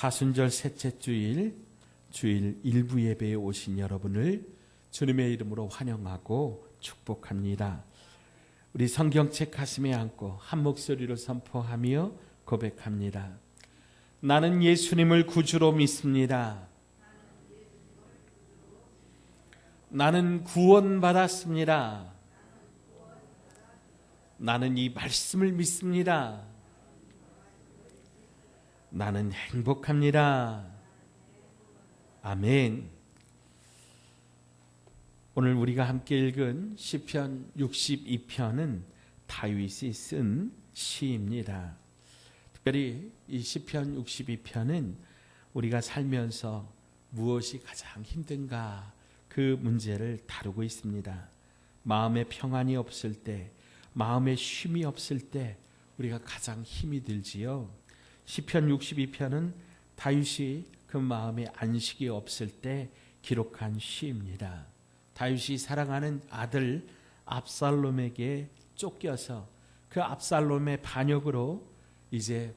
사순절 셋째 주일 일부 예배에 오신 여러분을 주님의 이름으로 환영하고 축복합니다. 우리 성경책 가슴에 안고 한 목소리로 선포하며 고백합니다. 나는 예수님을 구주로 믿습니다. 나는 구원받았습니다. 나는 이 말씀을 믿습니다. 나는 행복합니다. 아멘. 오늘 우리가 함께 읽은 시편 62편은 다윗이 쓴 시입니다. 특별히 이 시편 62편은 우리가 살면서 무엇이 가장 힘든가 그 문제를 다루고 있습니다. 마음에 평안이 없을 때, 마음에 쉼이 없을 때 우리가 가장 힘이 들지요. 시편 62편은 다윗이 그 마음에 안식이 없을 때 기록한 시입니다. 다윗이 사랑하는 아들 압살롬에게 쫓겨서 그 압살롬의 반역으로 이제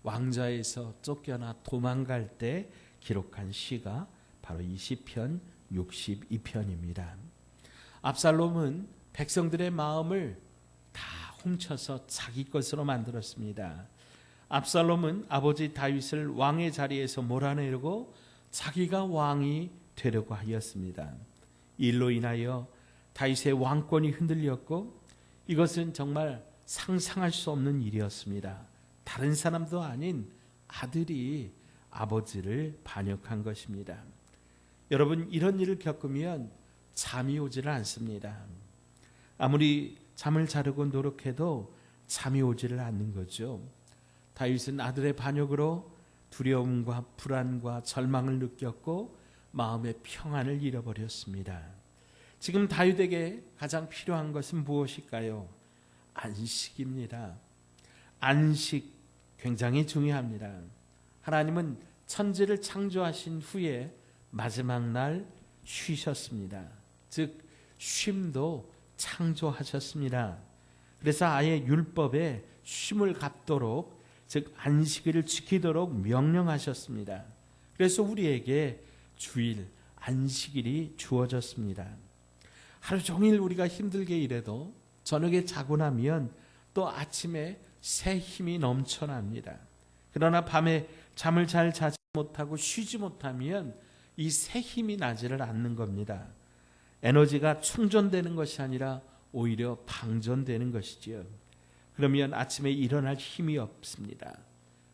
왕좌에서 쫓겨나 도망갈 때 기록한 시가 바로 이 시편 62편입니다. 압살롬은 백성들의 마음을 다 훔쳐서 자기 것으로 만들었습니다. 압살롬은 아버지 다윗을 왕의 자리에서 몰아내려고 자기가 왕이 되려고 하였습니다. 일로 인하여 다윗의 왕권이 흔들렸고 이것은 정말 상상할 수 없는 일이었습니다. 다른 사람도 아닌 아들이 아버지를 반역한 것입니다. 여러분, 이런 일을 겪으면 잠이 오지를 않습니다. 아무리 잠을 자려고 노력해도 잠이 오지를 않는 거죠. 다윗은 아들의 반역으로 두려움과 불안과 절망을 느꼈고 마음의 평안을 잃어버렸습니다. 지금 다윗에게 가장 필요한 것은 무엇일까요? 안식입니다. 안식 굉장히 중요합니다. 하나님은 천지를 창조하신 후에 마지막 날 쉬셨습니다. 즉 쉼도 창조하셨습니다. 그래서 아예 율법에 쉼을 갖도록, 즉 안식일을 지키도록 명령하셨습니다. 그래서 우리에게 주일, 안식일이 주어졌습니다. 하루 종일 우리가 힘들게 일해도 저녁에 자고 나면 또 아침에 새 힘이 넘쳐납니다. 그러나 밤에 잠을 잘 자지 못하고 쉬지 못하면 이 새 힘이 나지를 않는 겁니다. 에너지가 충전되는 것이 아니라 오히려 방전되는 것이지요. 그러면 아침에 일어날 힘이 없습니다.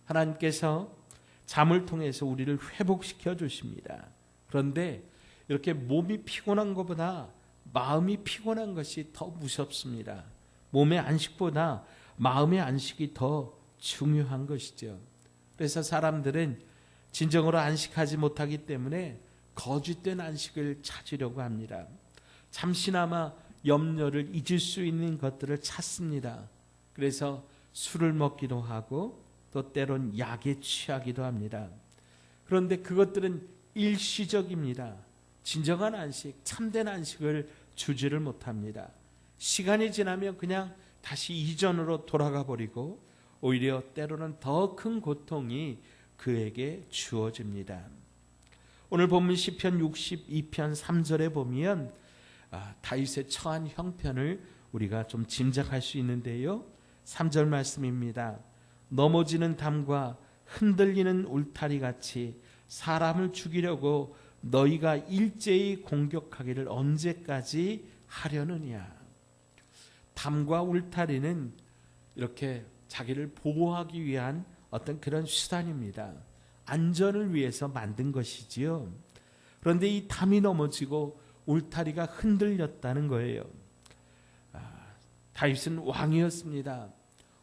하나님께서 잠을 통해서 우리를 회복시켜 주십니다. 그런데 이렇게 몸이 피곤한 것보다 마음이 피곤한 것이 더 무섭습니다. 몸의 안식보다 마음의 안식이 더 중요한 것이죠. 그래서 사람들은 진정으로 안식하지 못하기 때문에 거짓된 안식을 찾으려고 합니다. 잠시나마 염려를 잊을 수 있는 것들을 찾습니다. 그래서 술을 먹기도 하고 또 때론 약에 취하기도 합니다. 그런데 그것들은 일시적입니다. 진정한 안식, 참된 안식을 주지를 못합니다. 시간이 지나면 그냥 다시 이전으로 돌아가 버리고 오히려 때로는 더 큰 고통이 그에게 주어집니다. 오늘 본문 시편 62편 3절에 보면 다윗의 처한 형편을 우리가 좀 짐작할 수 있는데요. 3절 말씀입니다. 넘어지는 담과 흔들리는 울타리 같이 사람을 죽이려고 너희가 일제히 공격하기를 언제까지 하려느냐. 담과 울타리는 이렇게 자기를 보호하기 위한 어떤 그런 수단입니다. 안전을 위해서 만든 것이지요. 그런데 이 담이 넘어지고 울타리가 흔들렸다는 거예요. 다윗은 왕이었습니다.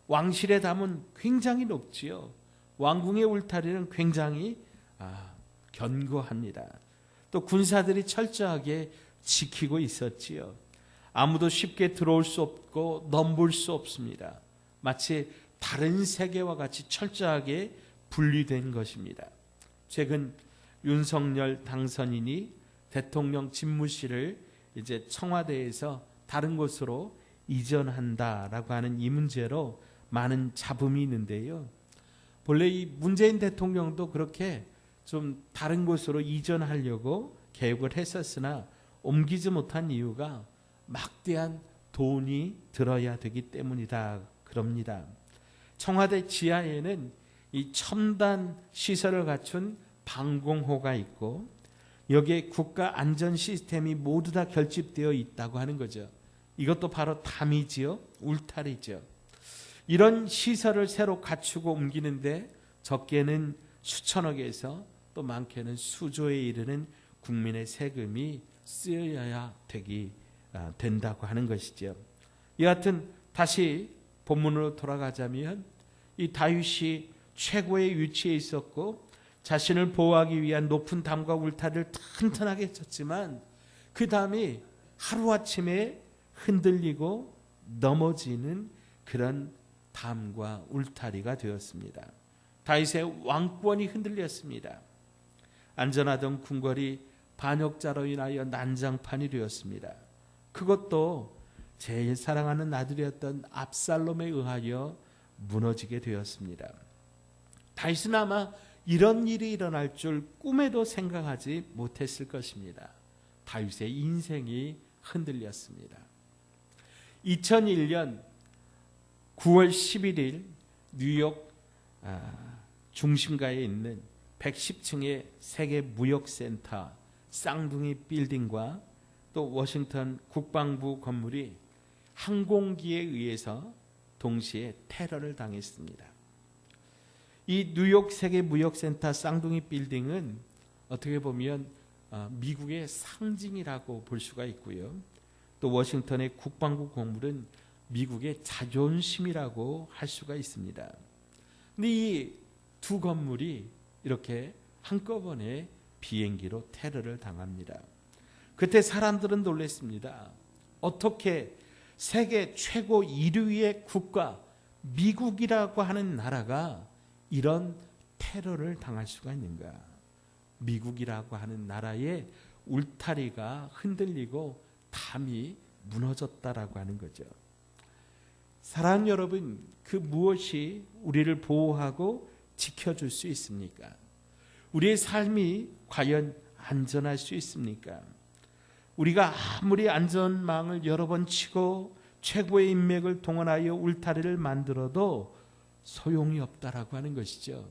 왕실의 담은 굉장히 높지요. 왕궁의 울타리는 굉장히 견고합니다. 또 군사들이 철저하게 지키고 있었지요. 아무도 쉽게 들어올 수 없고 넘볼 수 없습니다. 마치 다른 세계와 같이 철저하게 분리된 것입니다. 최근 윤석열 당선인이 대통령 집무실을 이제 청와대에서 다른 곳으로 이전한다라고 하는 이 문제로 많은 잡음이 있는데요. 본래 이 문재인 대통령도 그렇게 좀 다른 곳으로 이전하려고 계획을 했었으나 옮기지 못한 이유가 막대한 돈이 들어야 되기 때문이다 그럽니다. 청와대 지하에는 이 첨단 시설을 갖춘 방공호가 있고 여기에 국가 안전 시스템이 모두 다 결집되어 있다고 하는 거죠. 이것도 바로 담이지요, 울타리죠. 이런 시설을 새로 갖추고 옮기는데 적게는 수천억에서 또 많게는 수조에 이르는 국민의 세금이 쓰여야 된다고 하는 것이죠. 여하튼 다시 본문으로 돌아가자면 이 다윗이 최고의 위치에 있었고 자신을 보호하기 위한 높은 담과 울타리를 튼튼하게 쳤지만 그 담이 하루아침에 흔들리고 넘어지는 그런 담과 울타리가 되었습니다. 다윗의 왕권이 흔들렸습니다. 안전하던 궁궐이 반역자로 인하여 난장판이 되었습니다. 그것도 제일 사랑하는 아들이었던 압살롬에 의하여 무너지게 되었습니다. 다윗은 아마 이런 일이 일어날 줄 꿈에도 생각하지 못했을 것입니다. 다윗의 인생이 흔들렸습니다. 2001년 9월 11일 뉴욕 중심가에 있는 110층의 세계 무역센터 쌍둥이 빌딩과 또 워싱턴 국방부 건물이 항공기에 의해서 동시에 테러를 당했습니다. 이 뉴욕 세계 무역센터 쌍둥이 빌딩은 어떻게 보면 미국의 상징이라고 볼 수가 있고요. 또 워싱턴의 국방부 건물은 미국의 자존심이라고 할 수가 있습니다. 근데 이 두 건물이 이렇게 한꺼번에 비행기로 테러를 당합니다. 그때 사람들은 놀랐습니다. 어떻게 세계 최고 1위의 국가 미국이라고 하는 나라가 이런 테러를 당할 수가 있는가? 미국이라고 하는 나라의 울타리가 흔들리고 담이 무너졌다라고 하는 거죠. 사랑하는 여러분, 그 무엇이 우리를 보호하고 지켜줄 수 있습니까? 우리의 삶이 과연 안전할 수 있습니까? 우리가 아무리 안전망을 여러 번 치고 최고의 인맥을 동원하여 울타리를 만들어도 소용이 없다라고 하는 것이죠.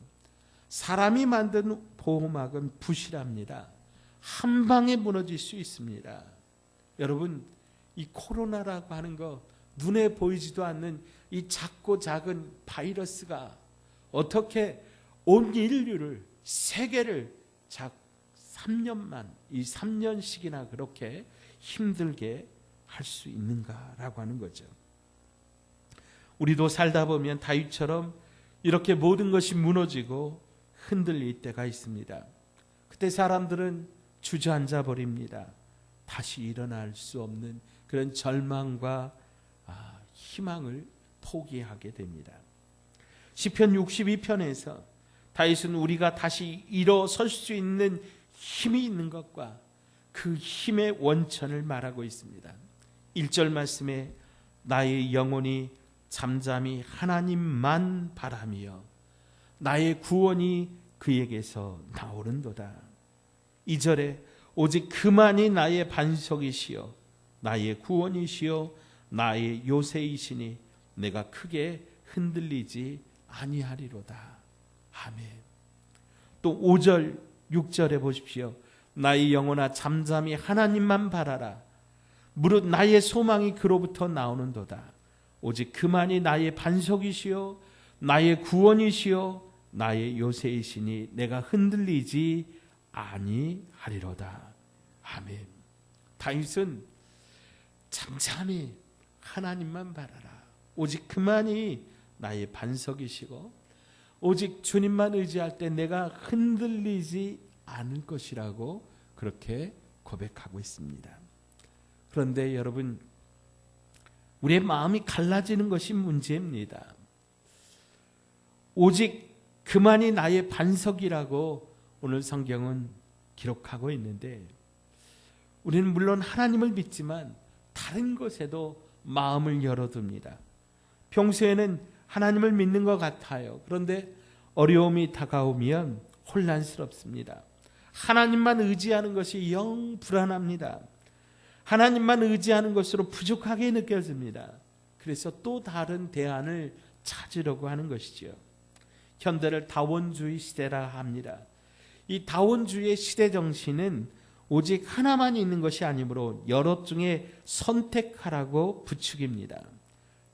사람이 만든 보호막은 부실합니다. 한 방에 무너질 수 있습니다. 여러분, 이 코로나라고 하는 거 눈에 보이지도 않는 이 작고 작은 바이러스가 어떻게 온 인류를 세계를 3년씩이나 그렇게 힘들게 할 수 있는가라고 하는 거죠. 우리도 살다 보면 다윗처럼 이렇게 모든 것이 무너지고 흔들릴 때가 있습니다. 그때 사람들은 주저앉아 버립니다. 다시 일어날 수 없는 그런 절망과 희망을 포기하게 됩니다. 시편 62편에서 다윗은 우리가 다시 일어설 수 있는 힘이 있는 것과 그 힘의 원천을 말하고 있습니다. 1절 말씀에 나의 영혼이 잠잠히 하나님만 바라며 나의 구원이 그에게서 나오는도다. 2절에 오직 그만이 나의 반석이시여 나의 구원이시여 나의 요새이시니 내가 크게 흔들리지 아니하리로다. 아멘. 또 5절 6절에 보십시오. 나의 영혼아 잠잠히 하나님만 바라라. 무릇 나의 소망이 그로부터 나오는도다. 오직 그만이 나의 반석이시요 나의 구원이시요 나의 요새이시니 내가 흔들리지 아니하리로다. 아멘. 다윗은 잠잠히 하나님만 바라라. 오직 그만이 나의 반석이시고 오직 주님만 의지할 때 내가 흔들리지 않을 것이라고 그렇게 고백하고 있습니다. 그런데 여러분, 우리의 마음이 갈라지는 것이 문제입니다. 오직 그만이 나의 반석이라고 오늘 성경은 기록하고 있는데 우리는 물론 하나님을 믿지만 다른 것에도 마음을 열어둡니다. 평소에는 하나님을 믿는 것 같아요. 그런데 어려움이 다가오면 혼란스럽습니다. 하나님만 의지하는 것이 영 불안합니다. 하나님만 의지하는 것으로 부족하게 느껴집니다. 그래서 또 다른 대안을 찾으려고 하는 것이지요. 현대를 다원주의 시대라 합니다. 이 다원주의의 시대 정신은 오직 하나만 있는 것이 아니므로 여러 중에 선택하라고 부추깁니다.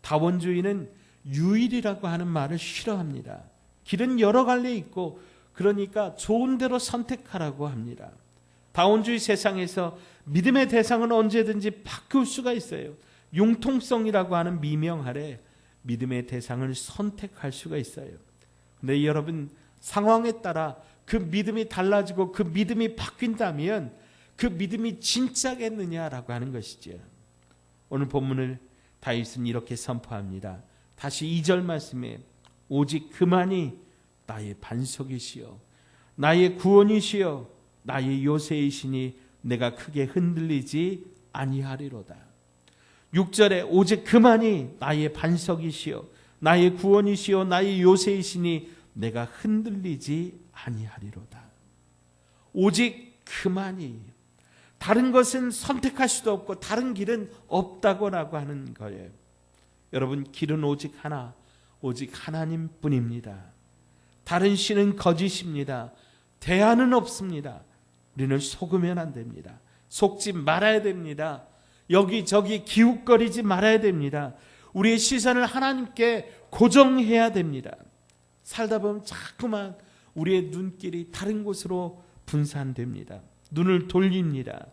다원주의는 유일이라고 하는 말을 싫어합니다. 길은 여러 갈래 있고 그러니까 좋은 대로 선택하라고 합니다. 다원주의 세상에서 믿음의 대상은 언제든지 바꿀 수가 있어요. 융통성이라고 하는 미명 아래 믿음의 대상을 선택할 수가 있어요. 근데 여러분, 상황에 따라 그 믿음이 달라지고 그 믿음이 바뀐다면 그 믿음이 진짜겠느냐라고 하는 것이죠. 오늘 본문을 다윗은 이렇게 선포합니다. 다시 2절 말씀에 오직 그만이 나의 반석이시여 나의 구원이시여 나의 요새이시니 내가 크게 흔들리지 아니하리로다. 6절에 오직 그만이 나의 반석이시여 나의 구원이시여 나의 요새이시니 내가 흔들리지 아니하리로다. 오직 그만이, 다른 것은 선택할 수도 없고 다른 길은 없다고라고 하는 거예요. 여러분, 길은 오직 하나, 오직 하나님뿐입니다. 다른 신은 거짓입니다. 대안은 없습니다. 우리는 속으면 안 됩니다. 속지 말아야 됩니다. 여기저기 기웃거리지 말아야 됩니다. 우리의 시선을 하나님께 고정해야 됩니다. 살다 보면 자꾸만 우리의 눈길이 다른 곳으로 분산됩니다. 눈을 돌립니다.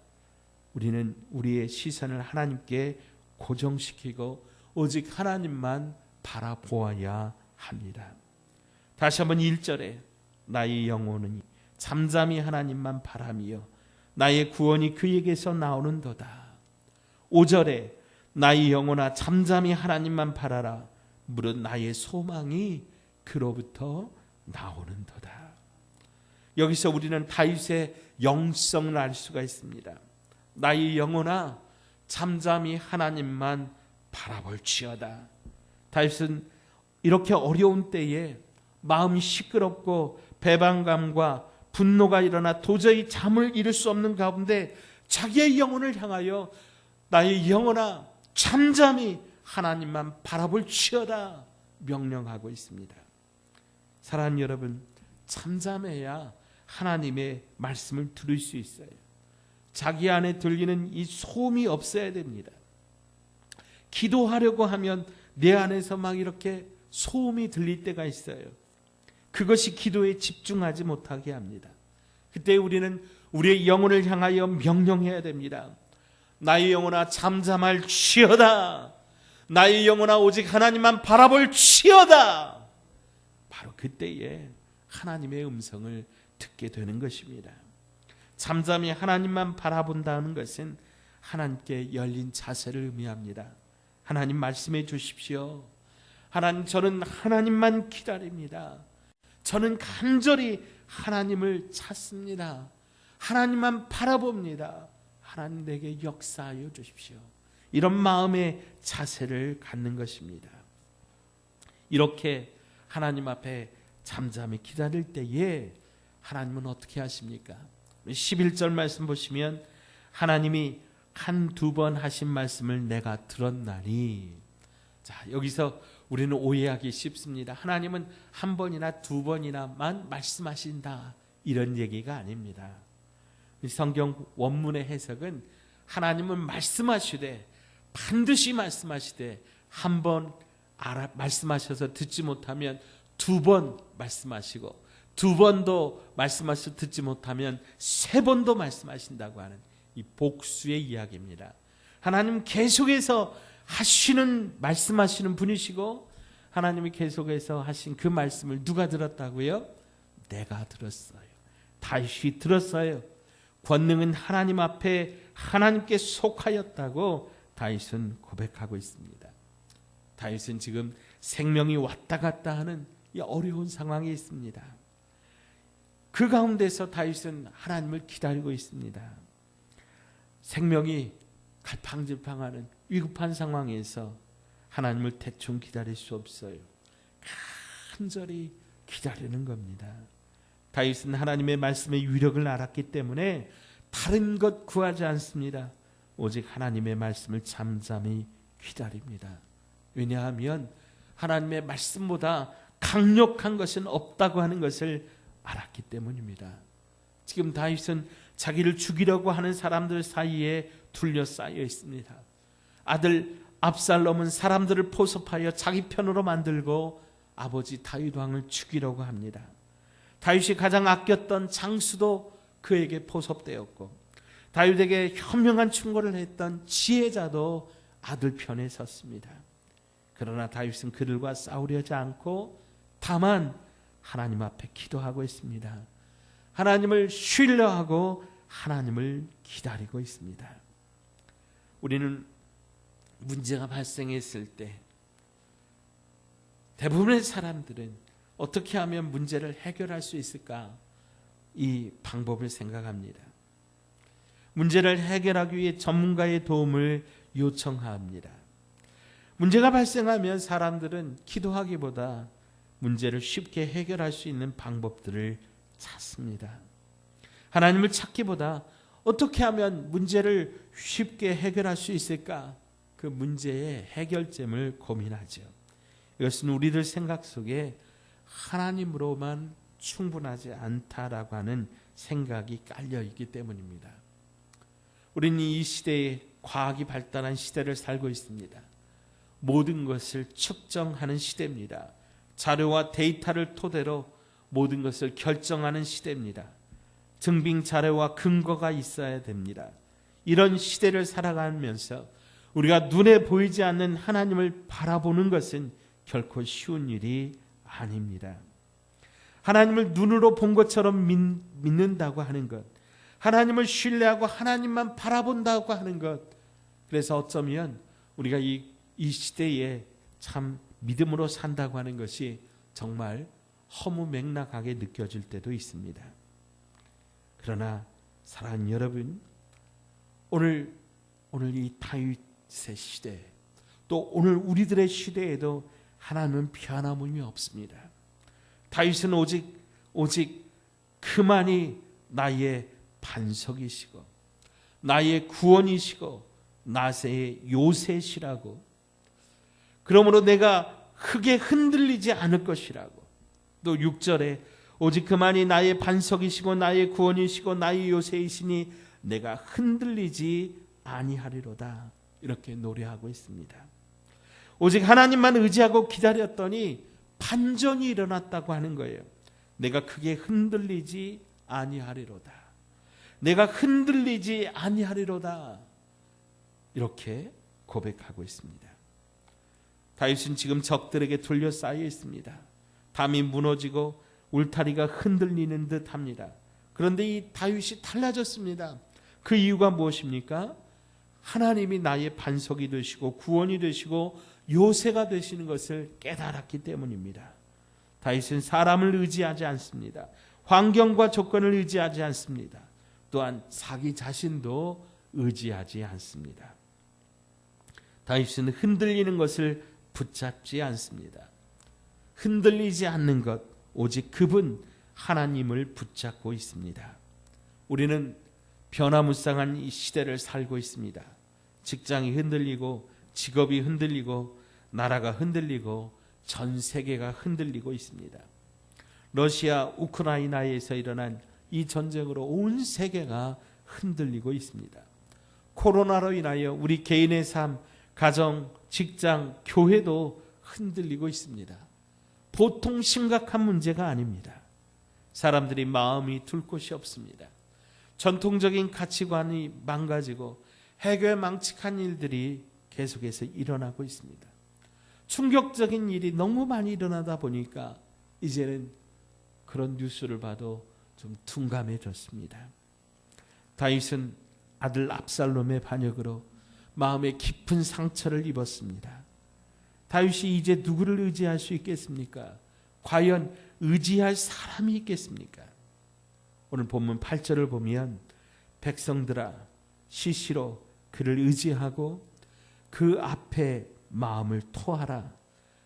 우리는 우리의 시선을 하나님께 고정시키고 오직 하나님만 바라보아야 합니다. 다시 한번 1절에 나의 영혼은 잠잠히 하나님만 바라며 나의 구원이 그에게서 나오는도다. 5절에 나의 영혼아 잠잠히 하나님만 바라라. 무릇 나의 소망이 그로부터 나오는도다. 여기서 우리는 다윗의 영성을 알 수가 있습니다. 나의 영혼아 잠잠히 하나님만 바라볼지어다. 다윗은 이렇게 어려운 때에 마음이 시끄럽고 배반감과 분노가 일어나 도저히 잠을 이룰 수 없는 가운데 자기의 영혼을 향하여 나의 영혼아 잠잠히 하나님만 바라볼지어다 명령하고 있습니다. 사랑하는 여러분, 잠잠해야 하나님의 말씀을 들을 수 있어요. 자기 안에 들리는 이 소음이 없어야 됩니다. 기도하려고 하면 내 안에서 막 이렇게 소음이 들릴 때가 있어요. 그것이 기도에 집중하지 못하게 합니다. 그때 우리는 우리의 영혼을 향하여 명령해야 됩니다. 나의 영혼아 잠잠할지어다. 나의 영혼아 오직 하나님만 바라볼지어다. 바로 그때에 하나님의 음성을 듣게 되는 것입니다. 잠잠히 하나님만 바라본다는 것은 하나님께 열린 자세를 의미합니다. 하나님 말씀해 주십시오. 하나님, 저는 하나님만 기다립니다. 저는 간절히 하나님을 찾습니다. 하나님만 바라봅니다. 하나님 내게 역사하여 주십시오. 이런 마음의 자세를 갖는 것입니다. 이렇게 하나님 앞에 잠잠히 기다릴 때에 하나님은 어떻게 하십니까? 11절 말씀 보시면 하나님이 한두 번 하신 말씀을 내가 들었나니. 자, 여기서 우리는 오해하기 쉽습니다. 하나님은 한 번이나 두 번이나만 말씀하신다, 이런 얘기가 아닙니다. 성경 원문의 해석은 하나님은 말씀하시되, 반드시 말씀하시되, 한 번 말씀하셔서 듣지 못하면 두 번 말씀하시고, 두 번도 말씀하셔서 듣지 못하면 세 번도 말씀하신다고 하는 이 복수의 이야기입니다. 하나님 계속해서 말씀하시는 분이시고, 하나님이 계속해서 하신 그 말씀을 누가 들었다고요? 내가 들었어요. 다윗이 들었어요. 권능은 하나님 앞에 하나님께 속하였다고 다윗은 고백하고 있습니다. 다윗은 지금 생명이 왔다 갔다 하는 이 어려운 상황에 있습니다. 그 가운데서 다윗은 하나님을 기다리고 있습니다. 생명이 갈팡질팡하는 위급한 상황에서 하나님을 대충 기다릴 수 없어요. 간절히 기다리는 겁니다. 다윗은 하나님의 말씀의 위력을 알았기 때문에 다른 것 구하지 않습니다. 오직 하나님의 말씀을 잠잠히 기다립니다. 왜냐하면 하나님의 말씀보다 강력한 것은 없다고 하는 것을 알았기 때문입니다. 지금 다윗은 자기를 죽이려고 하는 사람들 사이에 둘러싸여 있습니다. 아들 압살롬은 사람들을 포섭하여 자기 편으로 만들고 아버지 다윗 왕을 죽이려고 합니다. 다윗이 가장 아꼈던 장수도 그에게 포섭되었고, 다윗에게 현명한 충고를 했던 지혜자도 아들 편에 섰습니다. 그러나 다윗은 그들과 싸우려지 않고 다만 하나님 앞에 기도하고 있습니다. 하나님을 신뢰하고 하나님을 기다리고 있습니다. 우리는 문제가 발생했을 때 대부분의 사람들은 어떻게 하면 문제를 해결할 수 있을까? 이 방법을 생각합니다. 문제를 해결하기 위해 전문가의 도움을 요청합니다. 문제가 발생하면 사람들은 기도하기보다 문제를 쉽게 해결할 수 있는 방법들을 찾습니다. 하나님을 찾기보다 어떻게 하면 문제를 쉽게 해결할 수 있을까? 그 문제의 해결점을 고민하죠. 이것은 우리들 생각 속에 하나님으로만 충분하지 않다라고 하는 생각이 깔려 있기 때문입니다. 우리는 이 시대에 과학이 발달한 시대를 살고 있습니다. 모든 것을 측정하는 시대입니다. 자료와 데이터를 토대로 모든 것을 결정하는 시대입니다. 증빙 자료와 근거가 있어야 됩니다. 이런 시대를 살아가면서 우리가 눈에 보이지 않는 하나님을 바라보는 것은 결코 쉬운 일이 아닙니다. 하나님을 눈으로 본 것처럼 믿는다고 하는 것, 하나님을 신뢰하고 하나님만 바라본다고 하는 것, 그래서 어쩌면 우리가 이 시대에 참 믿음으로 산다고 하는 것이 정말 허무맹랑하게 느껴질 때도 있습니다. 그러나 사랑하는 여러분, 오늘 이 다윗의 시대, 또 오늘 우리들의 시대에도 하나님은 변함이 없습니다. 다윗은 오직 그만이 나의 반석이시고 나의 구원이시고 나의 요새시라고, 그러므로 내가 크게 흔들리지 않을 것이라고, 또 6절에 오직 그만이 나의 반석이시고 나의 구원이시고 나의 요새이시니 내가 흔들리지 아니하리로다, 이렇게 노래하고 있습니다. 오직 하나님만 의지하고 기다렸더니 반전이 일어났다고 하는 거예요. 내가 크게 흔들리지 아니하리로다, 내가 흔들리지 아니하리로다, 이렇게 고백하고 있습니다. 다윗은 지금 적들에게 둘러싸여 있습니다. 담이 무너지고 울타리가 흔들리는 듯 합니다. 그런데 이 다윗이 달라졌습니다. 그 이유가 무엇입니까? 하나님이 나의 반석이 되시고 구원이 되시고 요새가 되시는 것을 깨달았기 때문입니다. 다윗은 사람을 의지하지 않습니다. 환경과 조건을 의지하지 않습니다. 또한 자기 자신도 의지하지 않습니다. 다윗은 흔들리는 것을 붙잡지 않습니다. 흔들리지 않는 것, 오직 그분 하나님을 붙잡고 있습니다. 우리는 변화무쌍한 이 시대를 살고 있습니다. 직장이 흔들리고 직업이 흔들리고 나라가 흔들리고 전 세계가 흔들리고 있습니다. 러시아 우크라이나에서 일어난 이 전쟁으로 온 세계가 흔들리고 있습니다. 코로나로 인하여 우리 개인의 삶, 가정, 직장, 교회도 흔들리고 있습니다. 보통 심각한 문제가 아닙니다. 사람들이 마음이 둘 곳이 없습니다. 전통적인 가치관이 망가지고 해괴망측한 일들이 계속해서 일어나고 있습니다. 충격적인 일이 너무 많이 일어나다 보니까 이제는 그런 뉴스를 봐도 좀 둔감해졌습니다. 다윗은 아들 압살롬의 반역으로 마음에 깊은 상처를 입었습니다. 다윗이 이제 누구를 의지할 수 있겠습니까? 과연 의지할 사람이 있겠습니까? 오늘 본문 8절을 보면 백성들아 시시로 그를 의지하고 그 앞에 마음을 토하라.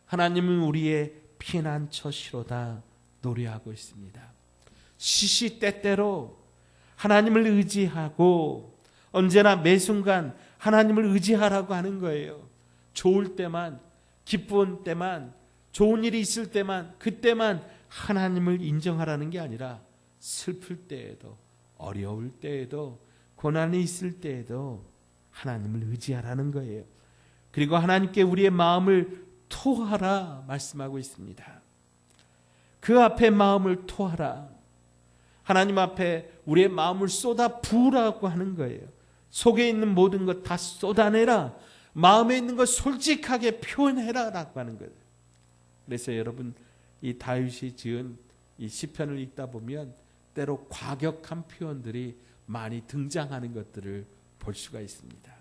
하나님은 우리의 피난처시로다, 노래하고 있습니다. 시시때때로 하나님을 의지하고 언제나 매 순간 하나님을 의지하라고 하는 거예요. 좋을 때만, 기쁜 때만, 좋은 일이 있을 때만, 그때만 하나님을 인정하라는 게 아니라 슬플 때에도, 어려울 때에도, 고난이 있을 때에도 하나님을 의지하라는 거예요. 그리고 하나님께 우리의 마음을 토하라 말씀하고 있습니다. 그 앞에 마음을 토하라. 하나님 앞에 우리의 마음을 쏟아 부으라고 하는 거예요. 속에 있는 모든 것 다 쏟아내라. 마음에 있는 것 솔직하게 표현해라 라고 하는 거예요. 그래서 여러분, 이 다윗이 지은 이 시편을 읽다 보면 때로 과격한 표현들이 많이 등장하는 것들을 볼 수가 있습니다.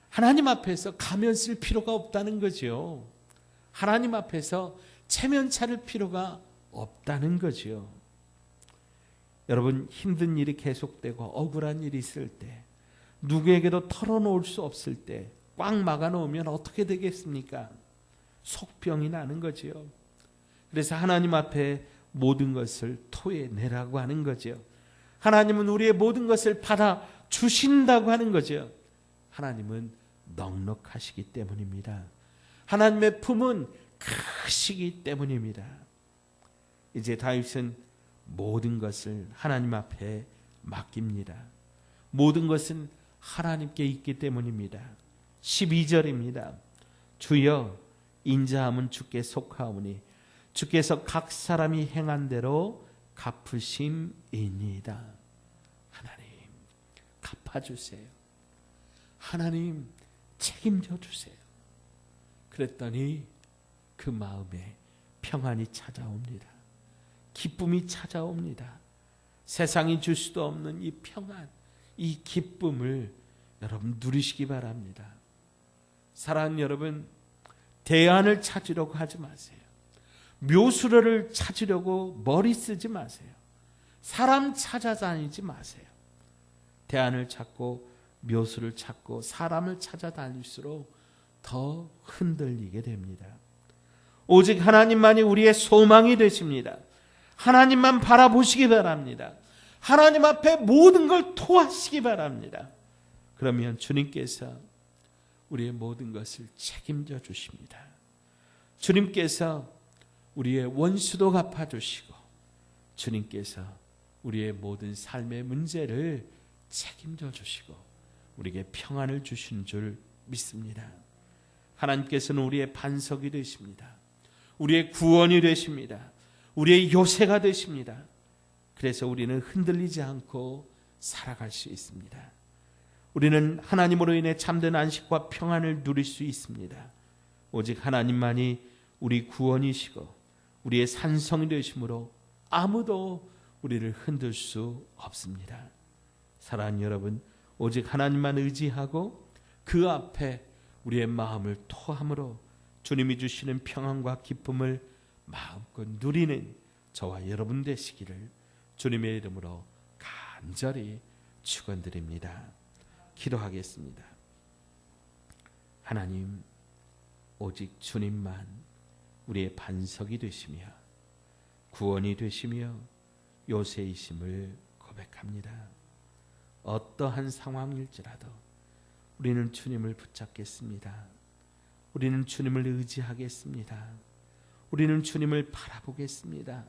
하나님 앞에서 가면 쓸 필요가 없다는 거죠. 하나님 앞에서 체면 차릴 필요가 없다는 거죠. 여러분, 힘든 일이 계속되고 억울한 일이 있을 때, 누구에게도 털어놓을 수 없을 때 꽉 막아놓으면 어떻게 되겠습니까? 속병이 나는 거죠. 그래서 하나님 앞에 모든 것을 토해내라고 하는 거죠. 하나님은 우리의 모든 것을 받아 주신다고 하는 거죠. 하나님은 넉넉하시기 때문입니다. 하나님의 품은 크시기 때문입니다. 이제 다윗은 모든 것을 하나님 앞에 맡깁니다. 모든 것은 하나님께 있기 때문입니다. 12절입니다. 주여, 인자함은 주께 속하오니 주께서 각 사람이 행한 대로 갚으심이니이다. 하나님, 갚아주세요. 하나님, 책임져 주세요. 그랬더니 그 마음에 평안이 찾아옵니다. 기쁨이 찾아옵니다. 세상이 줄 수도 없는 이 평안, 이 기쁨을 여러분 누리시기 바랍니다. 사랑하는 여러분, 대안을 찾으려고 하지 마세요. 묘수를 찾으려고 머리 쓰지 마세요. 사람 찾아다니지 마세요. 대안을 찾고 묘수를 찾고 사람을 찾아다닐수록 더 흔들리게 됩니다. 오직 하나님만이 우리의 소망이 되십니다. 하나님만 바라보시기 바랍니다. 하나님 앞에 모든 걸 토하시기 바랍니다. 그러면 주님께서 우리의 모든 것을 책임져 주십니다. 주님께서 우리의 원수도 갚아주시고 주님께서 우리의 모든 삶의 문제를 책임져 주시고 우리에게 평안을 주신 줄 믿습니다. 하나님께서는 우리의 반석이 되십니다. 우리의 구원이 되십니다. 우리의 요새가 되십니다. 그래서 우리는 흔들리지 않고 살아갈 수 있습니다. 우리는 하나님으로 인해 참된 안식과 평안을 누릴 수 있습니다. 오직 하나님만이 우리 구원이시고 우리의 산성이 되심으로 아무도 우리를 흔들 수 없습니다. 사랑하는 여러분, 오직 하나님만 의지하고 그 앞에 우리의 마음을 토함으로 주님이 주시는 평안과 기쁨을 마음껏 누리는 저와 여러분 되시기를 주님의 이름으로 간절히 축원드립니다. 기도하겠습니다. 하나님, 오직 주님만 우리의 반석이 되시며 구원이 되시며 요새이심을 고백합니다. 어떠한 상황일지라도 우리는 주님을 붙잡겠습니다. 우리는 주님을 의지하겠습니다. 우리는 주님을 바라보겠습니다.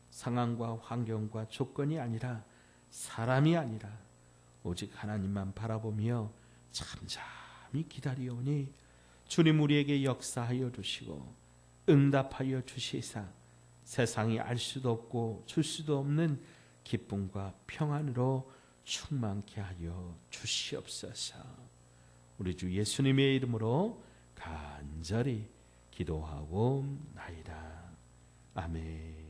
상황과 환경과 조건이 아니라 사람이 아니라 오직 하나님만 바라보며 잠잠히 기다리오니 주님 우리에게 역사하여 주시고 응답하여 주시사 세상이 알 수도 없고 줄 수도 없는 기쁨과 평안으로 충만케 하여 주시옵소서. 우리 주 예수님의 이름으로 간절히 기도하옵나이다. 아멘.